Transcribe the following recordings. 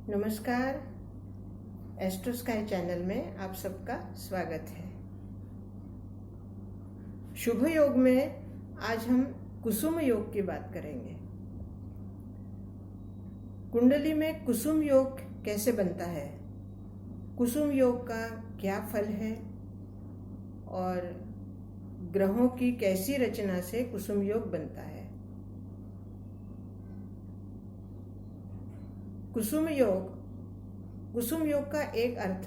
नमस्कार। Astro sky channel में आप सबका स्वागत है। शुभ योग में आज हम कुसुम योग की बात करेंगे। कुंडली में कुसुम योग कैसे बनता है, कुसुम योग का क्या फल है और ग्रहों की कैसी रचना से कुसुम योग बनता है। कुसुम योग का एक अर्थ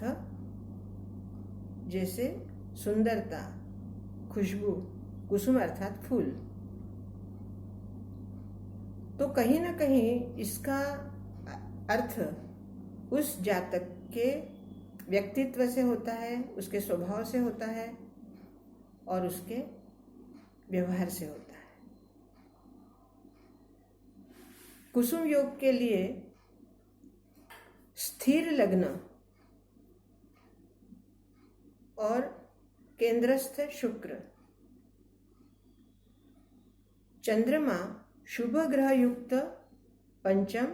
जैसे सुंदरता, खुशबू, कुसुम अर्थात फूल, तो कहीं ना कहीं इसका अर्थ उस जातक के व्यक्तित्व से होता है, उसके स्वभाव से होता है और उसके व्यवहार से होता है। कुसुम योग के लिए स्थिर लग्न और केंद्रस्थ शुक्र, चंद्रमा शुभ ग्रह युक्त पंचम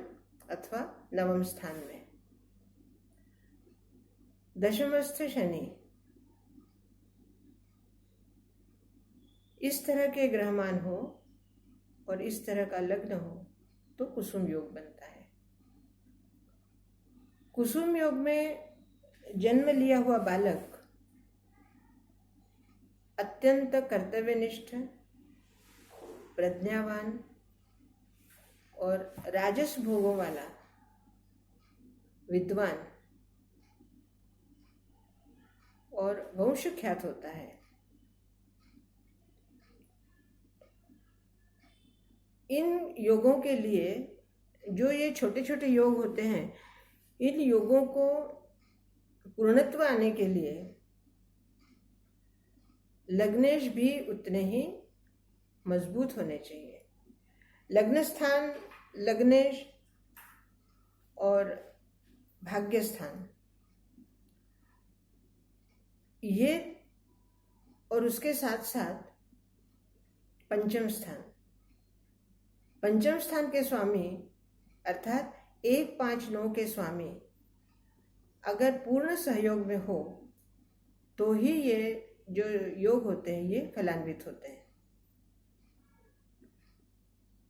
अथवा नवम स्थान में, दशमस्थ शनि, इस तरह के ग्रहमान हो और इस तरह का लग्न हो तो कुसुम योग बनता है। कुसुम योग में जन्म लिया हुआ बालक अत्यंत कर्तव्यनिष्ठ, प्रज्ञावान और राजस भोगों वाला विद्वान और वंश ख्यात होता है। इन योगों के लिए जो ये छोटे छोटे योग होते हैं, इन योगों को पूर्णत्व आने के लिए लग्नेश भी उतने ही मजबूत होने चाहिए। लग्न स्थान, लग्नेश और भाग्य स्थान, ये और उसके साथ साथ पंचम स्थान के स्वामी अर्थात 1, 5, 9 के स्वामी अगर पूर्ण सहयोग में हो तो ही ये जो योग होते हैं ये फलान्वित होते हैं।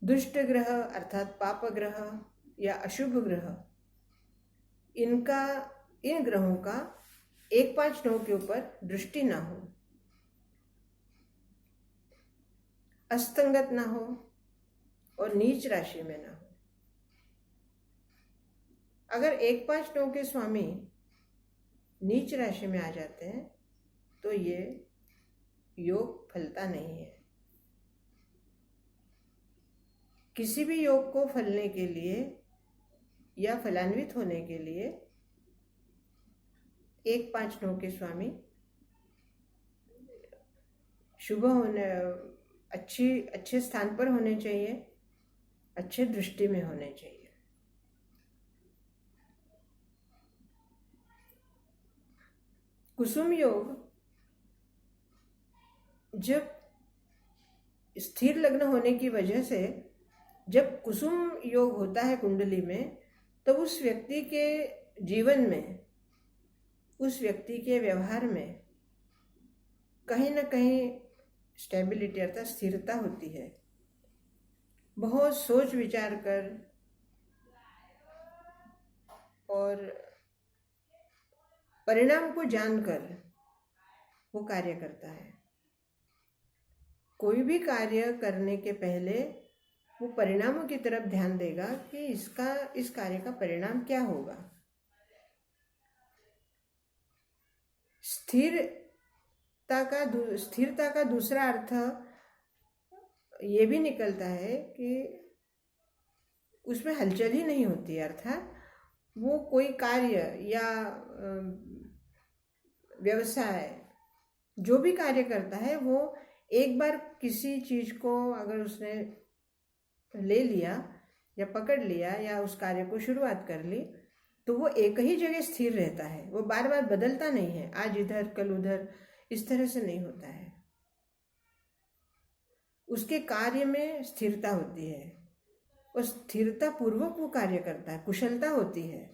दुष्ट ग्रह अर्थात पाप ग्रह या अशुभ ग्रह, इन ग्रहों का 1, 5, 9 के ऊपर दृष्टि ना हो, अस्तंगत ना हो और नीच राशि में ना हो। अगर 1, 5, 9 के स्वामी नीच राशि में आ जाते हैं तो ये योग फलता नहीं है। किसी भी योग को फलने के लिए या फलान्वित होने के लिए 1, 5, 9 के स्वामी शुभ होने, अच्छे स्थान पर होने चाहिए, अच्छे दृष्टि में होने चाहिए। कुसुम योग जब स्थिर लग्न होने की वजह से जब कुसुम योग होता है कुंडली में, तो उस व्यक्ति के जीवन में, उस व्यक्ति के व्यवहार में कहीं ना कहीं स्टेबिलिटी अर्थात स्थिरता होती है। बहुत सोच विचार कर और परिणाम को जानकर वो कार्य करता है। कोई भी कार्य करने के पहले वो परिणामों की तरफ ध्यान देगा कि इस कार्य का परिणाम क्या होगा। स्थिरता का दूसरा अर्थ ये भी निकलता है कि उसमें हलचल ही नहीं होती, अर्थात वो कोई कार्य या व्यवसाय जो भी कार्य करता है, वो एक बार किसी चीज को अगर उसने ले लिया या पकड़ लिया या उस कार्य को शुरुआत कर ली तो वो एक ही जगह स्थिर रहता है, वो बार बार बदलता नहीं है, आज इधर कल उधर, इस तरह से नहीं होता है। उसके कार्य में स्थिरता होती है और स्थिरता पूर्वक वो कार्य करता है, कुशलता होती है।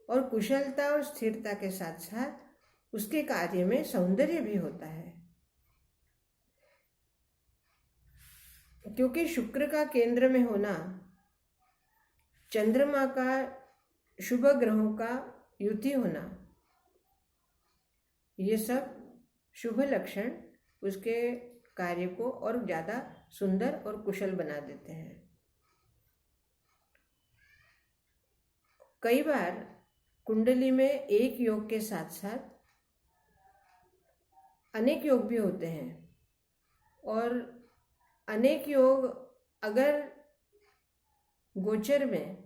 और कुशलता और स्थिरता के साथ साथ उसके कार्य में सौंदर्य भी होता है, क्योंकि शुक्र का केंद्र में होना, चंद्रमा का, शुभ ग्रहों का युति होना, ये सब शुभ लक्षण उसके कार्य को और ज़्यादा सुंदर और कुशल बना देते हैं। कई बार कुंडली में एक योग के साथ साथ अनेक योग भी होते हैं, और अनेक योग अगर गोचर में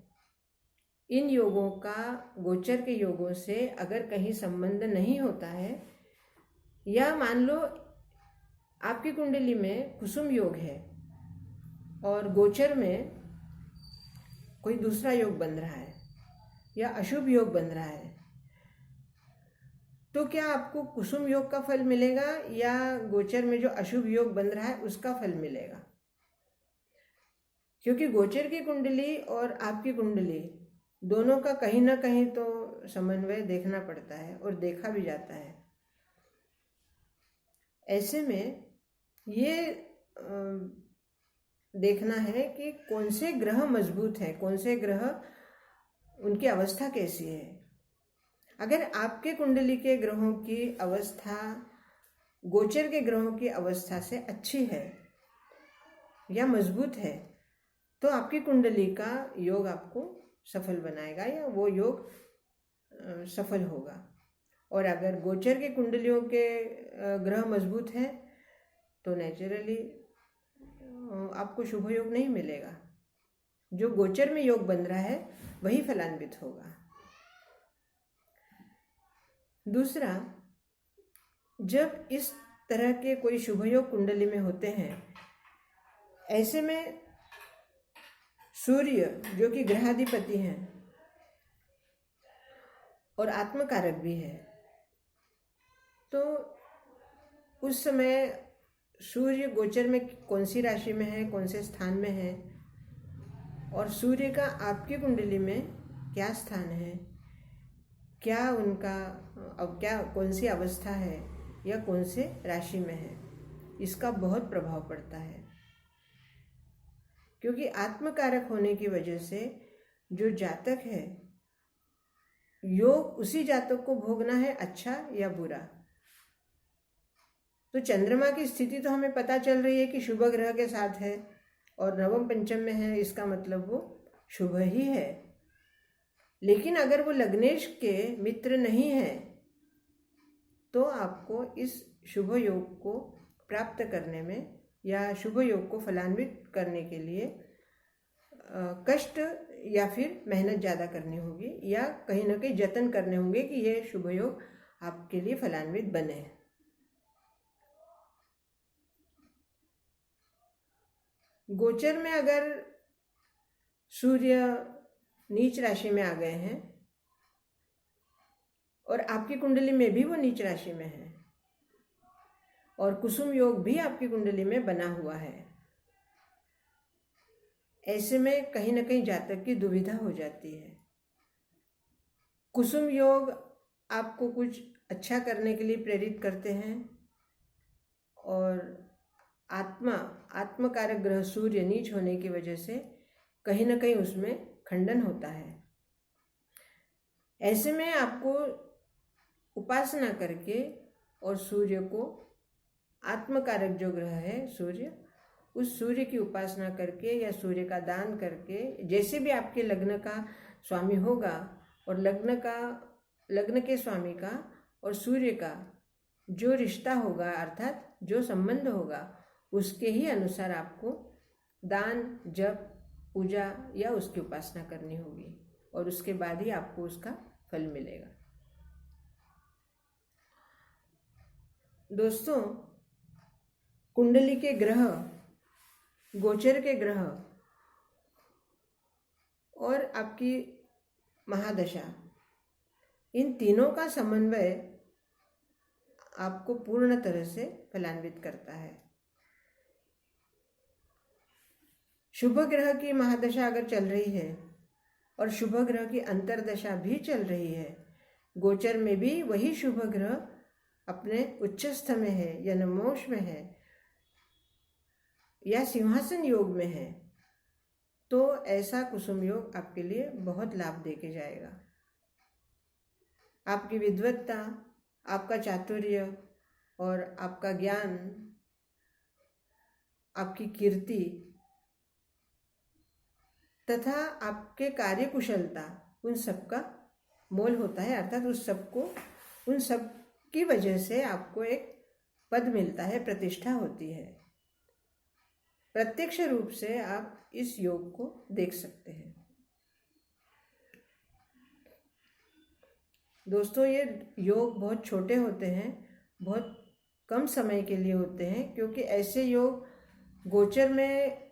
इन योगों का गोचर के योगों से अगर कहीं संबंध नहीं होता है, या मान लो आपकी कुंडली में कुसुम योग है और गोचर में कोई दूसरा योग बन रहा है या अशुभ योग बन रहा है, तो क्या आपको कुसुम योग का फल मिलेगा या गोचर में जो अशुभ योग बन रहा है उसका फल मिलेगा? क्योंकि गोचर की कुंडली और आपकी कुंडली दोनों का कहीं ना कहीं तो समन्वय देखना पड़ता है और देखा भी जाता है। ऐसे में ये देखना है कि कौन से ग्रह मजबूत हैं, कौन से ग्रह, उनकी अवस्था कैसी है। अगर आपके कुंडली के ग्रहों की अवस्था गोचर के ग्रहों की अवस्था से अच्छी है या मजबूत है, तो आपकी कुंडली का योग आपको सफल बनाएगा या वो योग सफल होगा। और अगर गोचर के कुंडलियों के ग्रह मजबूत हैं तो नेचुरली आपको शुभ योग नहीं मिलेगा। जो गोचर में योग बन रहा है वही फलान्वित होगा। दूसरा, जब इस तरह के कोई शुभ योग कुंडली में होते हैं, ऐसे में सूर्य जो कि ग्रहाधिपति हैं और आत्मकारक भी है, तो उस समय सूर्य गोचर में कौन सी राशि में है, कौन से स्थान में है, और सूर्य का आपकी कुंडली में क्या स्थान है, क्या उनका अब क्या कौन सी अवस्था है या कौन से राशि में है, इसका बहुत प्रभाव पड़ता है। क्योंकि आत्मकारक होने की वजह से जो जातक है, योग उसी जातक को भोगना है, अच्छा या बुरा। तो चंद्रमा की स्थिति तो हमें पता चल रही है कि शुभ ग्रह के साथ है और नवम पंचम में है, इसका मतलब वो शुभ ही है। लेकिन अगर वो लग्नेश के मित्र नहीं है तो आपको इस शुभ योग को प्राप्त करने में या शुभ योग को फलान्वित करने के लिए कष्ट या फिर मेहनत ज़्यादा करनी होगी, या कहीं ना कहीं जतन करने होंगे कि ये शुभ योग आपके लिए फलान्वित बने। गोचर में अगर सूर्य नीच राशि में आ गए हैं और आपकी कुंडली में भी वो नीच राशि में है और कुसुम योग भी आपकी कुंडली में बना हुआ है, ऐसे में कहीं ना कहीं जातक की दुविधा हो जाती है। कुसुम योग आपको कुछ अच्छा करने के लिए प्रेरित करते हैं और आत्मकारक ग्रह सूर्य नीच होने की वजह से कहीं ना कहीं उसमें खंडन होता है। ऐसे में आपको उपासना करके और सूर्य को, आत्मकारक जो ग्रह है सूर्य, उस सूर्य की उपासना करके या सूर्य का दान करके, जैसे भी आपके लग्न का स्वामी होगा और लग्न के स्वामी का और सूर्य का जो रिश्ता होगा, अर्थात जो संबंध होगा, उसके ही अनुसार आपको दान, जप, पूजा या उसकी उपासना करनी होगी और उसके बाद ही आपको उसका फल मिलेगा। दोस्तों, कुंडली के ग्रह, गोचर के ग्रह और आपकी महादशा, इन तीनों का समन्वय आपको पूर्ण तरह से फलान्वित करता है। शुभ ग्रह की महादशा अगर चल रही है और शुभ ग्रह की अंतर्दशा भी चल रही है, गोचर में भी वही शुभ ग्रह अपने उच्चस्थ में है या नवमोष में है या सिंहासन योग में है, तो ऐसा कुसुम योग आपके लिए बहुत लाभ देके जाएगा। आपकी विद्वत्ता, आपका चातुर्य और आपका ज्ञान, आपकी कीर्ति तथा आपके कार्य कुशलता, उन सब का मोल होता है। अर्थात उन सब की वजह से आपको एक पद मिलता है, प्रतिष्ठा होती है। प्रत्यक्ष रूप से आप इस योग को देख सकते हैं। दोस्तों, ये योग बहुत छोटे होते हैं, बहुत कम समय के लिए होते हैं, क्योंकि ऐसे योग गोचर में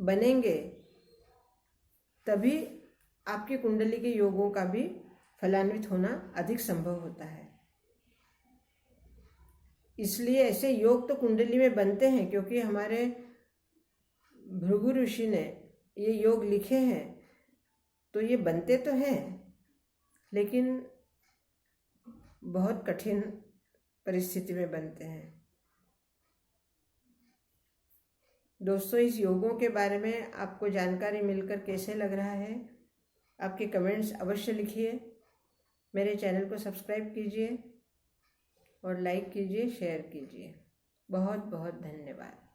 बनेंगे तभी आपकी कुंडली के योगों का भी फलान्वित होना अधिक संभव होता है। इसलिए ऐसे योग तो कुंडली में बनते हैं, क्योंकि हमारे भृगु ऋषि ने ये योग लिखे हैं, तो ये बनते तो हैं, लेकिन बहुत कठिन परिस्थिति में बनते हैं। दोस्तों, इस योगों के बारे में आपको जानकारी मिलकर कैसे लग रहा है? आपके कमेंट्स अवश्य लिखिए। मेरे चैनल को सब्सक्राइब कीजिए और लाइक कीजिए, शेयर कीजिए। बहुत बहुत धन्यवाद।